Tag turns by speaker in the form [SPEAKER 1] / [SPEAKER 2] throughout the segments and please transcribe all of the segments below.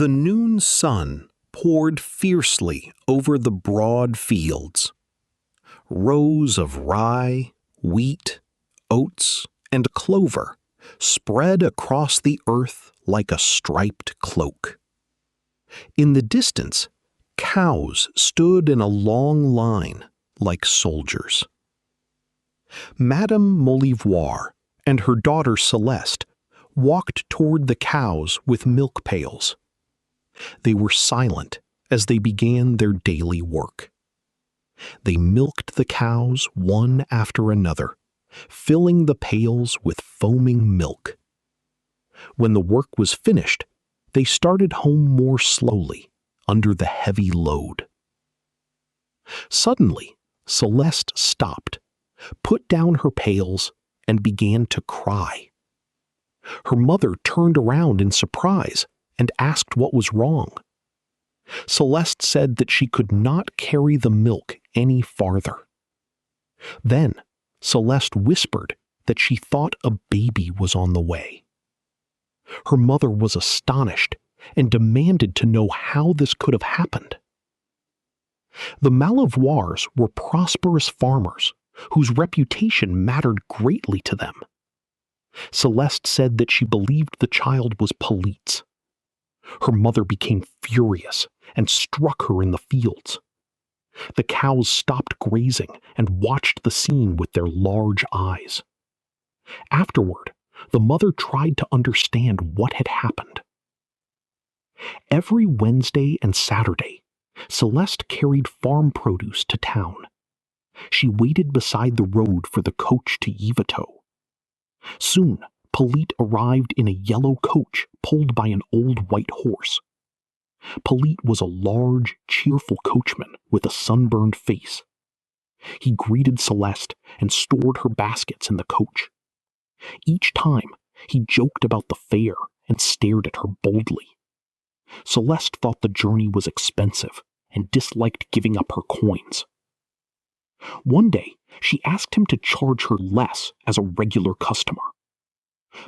[SPEAKER 1] The noon sun poured fiercely over the broad fields. Rows of rye, wheat, oats, and clover spread across the earth like a striped cloak. In the distance, cows stood in a long line like soldiers. Madame Maupassant and her daughter Celeste walked toward the cows with milk pails. They were silent as they began their daily work. They milked the cows one after another, filling the pails with foaming milk. When the work was finished, they started home more slowly, under the heavy load. Suddenly, Celeste stopped, put down her pails, and began to cry. Her mother turned around in surprise and asked what was wrong. Celeste said that she could not carry the milk any farther. Then Celeste whispered that she thought a baby was on the way. Her mother was astonished and demanded to know how this could have happened. The Maupassants were prosperous farmers whose reputation mattered greatly to them. Celeste said that she believed the child was Polite's. Her mother became furious and struck her in the fields. The cows stopped grazing and watched the scene with their large eyes. Afterward, the mother tried to understand what had happened. Every Wednesday and Saturday, Celeste carried farm produce to town. She waited beside the road for the coach to Yvetot. Soon, Polite arrived in a yellow coach pulled by an old white horse. Polite was a large, cheerful coachman with a sunburned face. He greeted Celeste and stored her baskets in the coach. Each time, he joked about the fare and stared at her boldly. Celeste thought the journey was expensive and disliked giving up her coins. One day, she asked him to charge her less as a regular customer.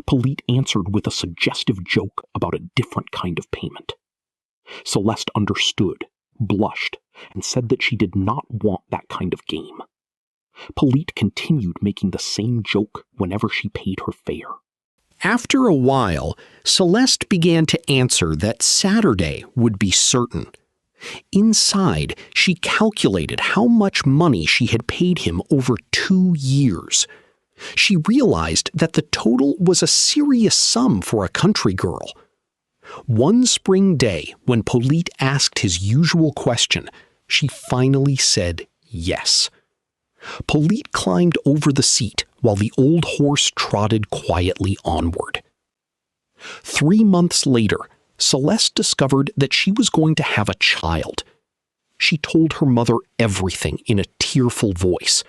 [SPEAKER 1] Polite answered with a suggestive joke about a different kind of payment. Celeste understood, blushed, and said that she did not want that kind of game. Polite continued making the same joke whenever she paid her fare.
[SPEAKER 2] After a while, Celeste began to answer that Saturday would be certain. Inside, she calculated how much money she had paid him over 2 years. She realized that the total was a serious sum for a country girl. One spring day, when Polite asked his usual question, she finally said yes. Polite climbed over the seat while the old horse trotted quietly onward. 3 months later, Celeste discovered that she was going to have a child. She told her mother everything in a tearful voice.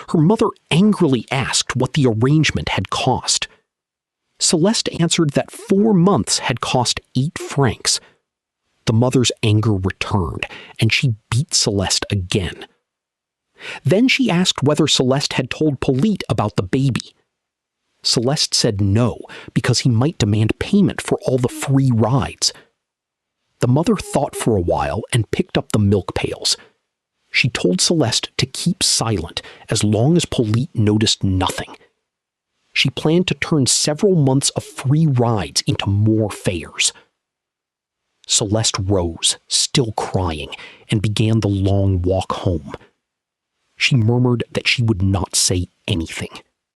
[SPEAKER 2] Her mother angrily asked what the arrangement had cost. Celeste answered that 4 months had cost 8 francs. The mother's anger returned, and she beat Celeste again. Then she asked whether Celeste had told Polite about the baby. Celeste said no, because he might demand payment for all the free rides. The mother thought for a while and picked up the milk pails. She told Celeste to keep silent as long as Polite noticed nothing. She planned to turn several months of free rides into more fares. Celeste rose, still crying, and began the long walk home. She murmured that she would not say anything.